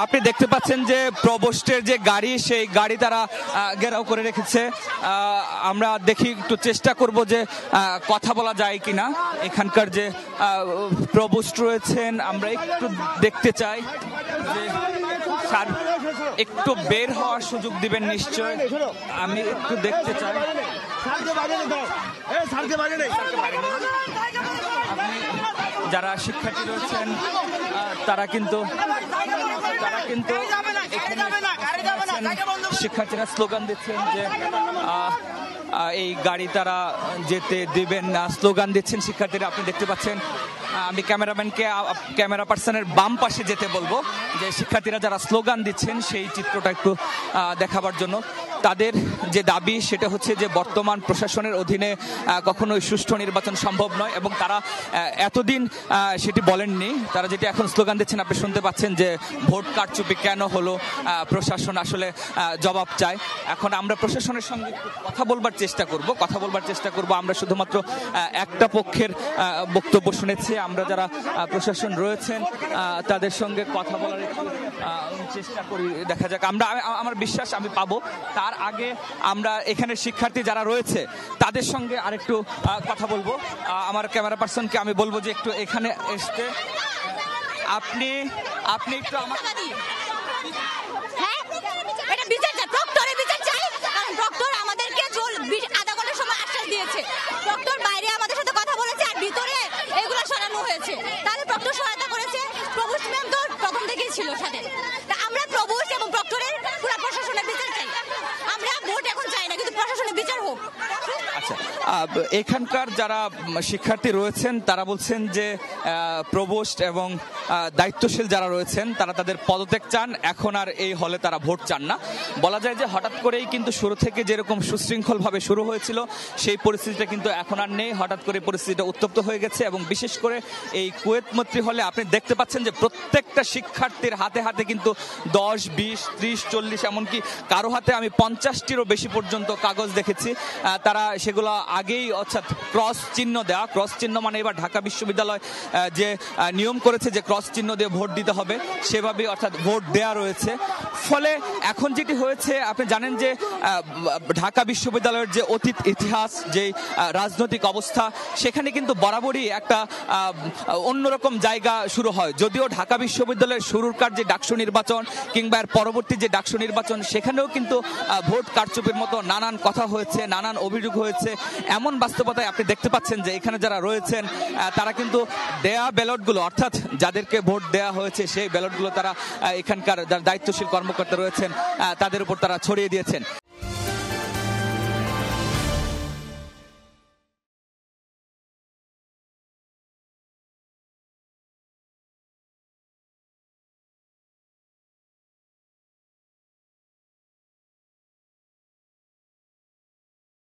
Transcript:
আপনি দেখতে পাচ্ছেন যে প্রবোস্টের যে গাড়ি, সেই গাড়ি তারা ঘেরাও করে রেখেছে। আমরা দেখি, একটু চেষ্টা করব যে কথা বলা যায় কিনা। এখানকার যে প্রবোস্ট রয়েছেন আমরা একটু দেখতে চাই যে স্যার একটু বের হওয়ার সুযোগ দিবেন নিশ্চয়, আমি একটু দেখতে চাই। যারা শিক্ষার্থী রয়েছেন তারা কিন্তু শিক্ষার্থীরা স্লোগান দিচ্ছেন যে এই গাড়ি তারা যেতে দিবেন না, স্লোগান দিচ্ছেন শিক্ষার্থীরা। আপনি দেখতে পাচ্ছেন, আমি ক্যামেরা পার্সনের বাম পাশে যেতে বলবো যে শিক্ষার্থীরা যারা স্লোগান দিচ্ছেন সেই চিত্রটা একটু দেখাবার জন্য। তাদের যে দাবি সেটা হচ্ছে যে বর্তমান প্রশাসনের অধীনে কখনোই সুষ্ঠু নির্বাচন সম্ভব নয়, এবং তারা এতদিন সেটি বলেননি। তারা যেটি এখন স্লোগান দিচ্ছেন আপনি শুনতে পাচ্ছেন যে ভোট কারচুপি কেন হলো, প্রশাসন আসলে জবাব চায়। এখন আমরা প্রশাসনের সঙ্গে কথা বলবার চেষ্টা করব। আমরা শুধুমাত্র একটা পক্ষের বক্তব্য শুনেছি। আমরা যারা প্রশাসন রয়েছেন তাদের সঙ্গে কথা বলার একটু চেষ্টা করি, দেখা যাক। আমার বিশ্বাস আমি পাবো। তার আগে আমরা এখানে শিক্ষার্থী যারা রয়েছে তাদের সঙ্গে আরেকটু কথা বলবো। আমার ক্যামেরা পার্সনকে আমি বলবো যে একটু এখানে আসতে। আপনি একটু আমার বাইরে আমাদের সাথে কথা বলেছে আর ভিতরে এগুলো সরানো হয়েছে। তাহলে প্রক্টর সহায়তা করেছে, প্রভোস্ট ম্যাম তো প্রথম থেকেই ছিল সাথে। আমরা প্রভোস্ট এবং প্রক্টরের পুরো প্রশাসনের বিচার চাই। আমরা ভোট এখন চাই না, কিন্তু প্রশাসনের বিচার হোক। আচ্ছা, এখানকার যারা শিক্ষার্থী রয়েছেন তারা বলছেন যে প্রভোস্ট এবং দায়িত্বশীল যারা রয়েছেন তারা তাদের পদত্যাগ চান, এখন আর এই হলে তারা ভোট চান না। বলা যায় যে হঠাৎ করেই কিন্তু শুরু থেকে যেরকম সুশৃঙ্খলভাবে শুরু হয়েছিল সেই পরিস্থিতিটা কিন্তু এখন আর নেই। হঠাৎ করে পরিস্থিতিটা উত্তপ্ত হয়ে গেছে, এবং বিশেষ করে এই কুয়েত মৈত্রী হলে আপনি দেখতে পাচ্ছেন যে প্রত্যেকটা শিক্ষার্থীর হাতে হাতে কিন্তু 10, 20, 30, 40, এমনকি কারো হাতে আমি 50টিরও বেশি পর্যন্ত কাগজ দেখেছি। তারা সেগুলো আগেই অর্থাৎ ক্রস চিহ্ন দেওয়া, ক্রস চিহ্ন মানে এবার ঢাকা বিশ্ববিদ্যালয় যে নিয়ম করেছে যে ক্রস চিহ্ন দিয়ে ভোট দিতে হবে, সেভাবে অর্থাৎ ভোট দেয়া রয়েছে। ফলে এখন যেটি হয়েছে আপনি জানেন যে ঢাকা বিশ্ববিদ্যালয়ের যে অতীত ইতিহাস, যে রাজনৈতিক অবস্থা, সেখানে কিন্তু বরাবরই একটা অন্যরকম জায়গা শুরু হয়। যদিও ঢাকা বিশ্ববিদ্যালয়ের শুরুরকার যে ডাকসু নির্বাচন কিংবা এর পরবর্তী যে ডাকসু নির্বাচন, সেখানেও কিন্তু ভোট কারচুপির মতো নানান কথা হয়েছে, নানান অভিযোগ হয়েছে। এমন বাস্তবতায় আপনি দেখতে পাচ্ছেন যে এখানে যারা রয়েছেন তারা কিন্তু দেয়া ব্যালটগুলো, অর্থাৎ যাদেরকে ভোট দেয়া হয়েছে সেই ব্যালটগুলো তারা এখানকার যারা দায়িত্বশীল কর্মকর্তা রয়েছেন তাদের উপর তারা ছড়িয়ে দিয়েছেন।